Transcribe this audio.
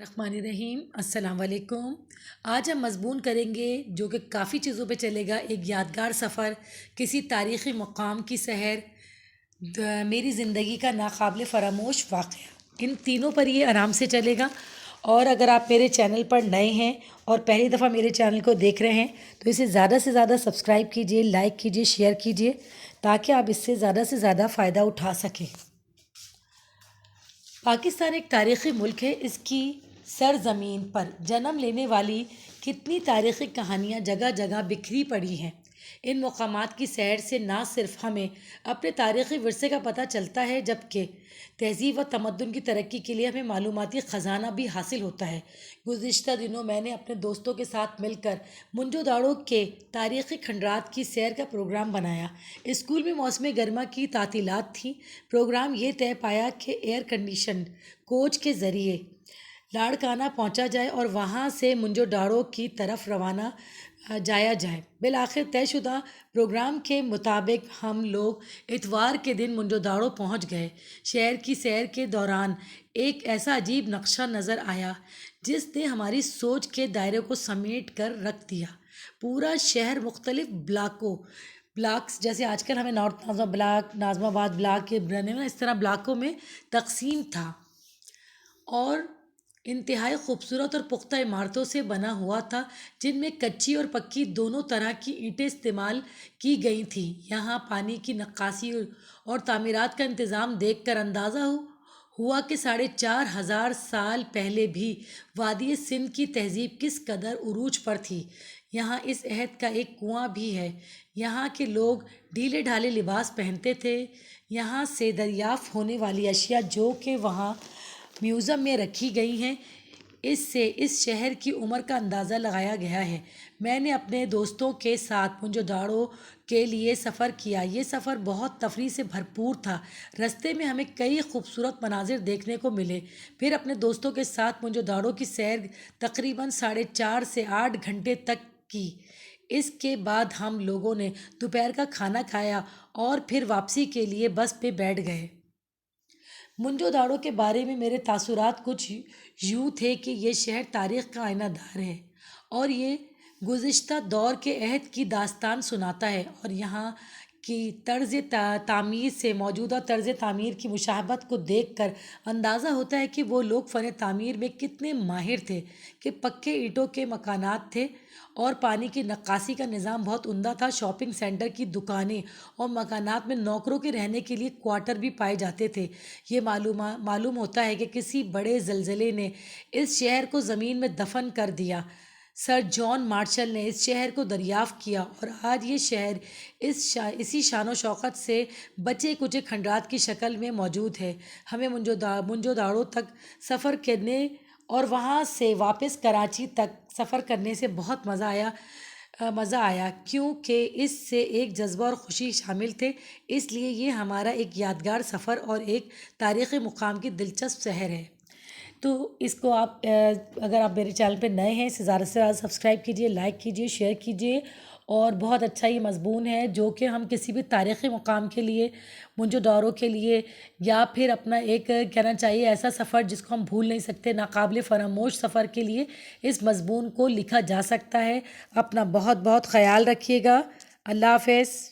الرحمن الرحیم السلام علیکم۔ آج ہم مضمون کریں گے جو کہ کافی چیزوں پہ چلے گا، ایک یادگار سفر، کسی تاریخی مقام کی سحر، میری زندگی کا ناقابل فراموش واقعہ۔ ان تینوں پر یہ آرام سے چلے گا۔ اور اگر آپ میرے چینل پر نئے ہیں اور پہلی دفعہ میرے چینل کو دیکھ رہے ہیں تو اسے زیادہ سے زیادہ سبسکرائب کیجئے، لائک کیجئے، شیئر کیجئے تاکہ آپ اس سے زیادہ فائدہ اٹھا سکیں۔ پاکستان ایک تاریخی ملک ہے۔ اس کی سرزمین پر جنم لینے والی کتنی تاریخی کہانیاں جگہ جگہ بکھری پڑی ہیں۔ ان مقامات کی سیر سے نہ صرف ہمیں اپنے تاریخی ورثے کا پتہ چلتا ہے جبکہ تہذیب و تمدن کی ترقی کے لیے ہمیں معلوماتی خزانہ بھی حاصل ہوتا ہے۔ گزشتہ دنوں میں نے اپنے دوستوں کے ساتھ مل کر منجو داڑو کے تاریخی کھنڈرات کی سیر کا پروگرام بنایا۔ اسکول میں موسم گرما کی تعطیلات تھیں۔ پروگرام یہ طے پایا کہ ایئر کنڈیشن کوچ کے ذریعے لاڑکانہ پہنچا جائے اور وہاں سے منجو داڑو کی طرف روانہ جایا جائے۔ بالآخر طے شدہ پروگرام کے مطابق ہم لوگ اتوار کے دن منجو داڑو پہنچ گئے۔ شہر کی سیر کے دوران ایک ایسا عجیب نقشہ نظر آیا جس نے ہماری سوچ کے دائرے کو سمیٹ کر رکھ دیا۔ پورا شہر مختلف بلاکس جیسے آج کل ہمیں نارتھ ناظم بلاک، ناظم آباد بلاک کے بنے ہوئے اس طرح بلاکوں میں تقسیم تھا اور انتہائی خوبصورت اور پختہ عمارتوں سے بنا ہوا تھا جن میں کچی اور پکی دونوں طرح کی اینٹیں استعمال کی گئی تھیں۔ یہاں پانی کی نکاسی اور تعمیرات کا انتظام دیکھ کر اندازہ ہوا کہ 4500 سال پہلے بھی وادی سندھ کی تہذیب کس قدر عروج پر تھی۔ یہاں اس عہد کا ایک کنواں بھی ہے۔ یہاں کے لوگ ڈھیلے ڈھالے لباس پہنتے تھے۔ یہاں سے دریافت ہونے والی اشیاء جو کہ وہاں میوزیم میں رکھی گئی ہیں اس سے اس شہر کی عمر کا اندازہ لگایا گیا ہے۔ میں نے اپنے دوستوں کے ساتھ منجو داڑو کے لیے سفر کیا۔ یہ سفر بہت تفریح سے بھرپور تھا۔ رستے میں ہمیں کئی خوبصورت مناظر دیکھنے کو ملے۔ پھر اپنے دوستوں کے ساتھ منجو داڑو کی سیر تقریباً 4.5 سے 8 گھنٹے تک کی۔ اس کے بعد ہم لوگوں نے دوپہر کا کھانا کھایا اور پھر واپسی کے لیے بس پہ بیٹھ گئے۔ منجو داڑو کے بارے میں میرے تاثرات کچھ یوں تھے کہ یہ شہر تاریخ کا آئینہ دار ہے اور یہ گزشتہ دور کے عہد کی داستان سناتا ہے، اور یہاں کی طرز تعمیر سے موجودہ طرز تعمیر کی مشابہت کو دیکھ کر اندازہ ہوتا ہے کہ وہ لوگ فن تعمیر میں کتنے ماہر تھے کہ پکے اینٹوں کے مکانات تھے اور پانی کی نکاسی کا نظام بہت عمدہ تھا۔ شاپنگ سینٹر کی دکانیں اور مکانات میں نوکروں کے رہنے کے لیے کوارٹر بھی پائے جاتے تھے۔ یہ معلوم ہوتا ہے کہ کسی بڑے زلزلے نے اس شہر کو زمین میں دفن کر دیا۔ سر جان مارشل نے اس شہر کو دریافت کیا اور آج یہ شہر اسی شان و شوکت سے بچے کچے کھنڈرات کی شکل میں موجود ہے۔ ہمیں منجو داڑو تک سفر کرنے اور وہاں سے واپس کراچی تک سفر کرنے سے بہت مزہ آیا کیونکہ اس سے ایک جذبہ اور خوشی شامل تھے۔ اس لیے یہ ہمارا ایک یادگار سفر اور ایک تاریخی مقام کی دلچسپ سحر ہے۔ تو اس کو آپ اگر آپ میرے چینل پہ نئے ہیں اسے زیادہ سے زیادہ سبسکرائب کیجئے، لائک کیجئے، شیئر کیجئے، اور بہت اچھا یہ مضمون ہے جو کہ ہم کسی بھی تاریخی مقام کے لیے، منجو داڑو کے لیے، یا پھر اپنا ایک کہنا چاہیے ایسا سفر جس کو ہم بھول نہیں سکتے، ناقابل فراموش سفر کے لیے اس مضمون کو لکھا جا سکتا ہے۔ اپنا بہت بہت خیال رکھیے گا۔ اللہ حافظ۔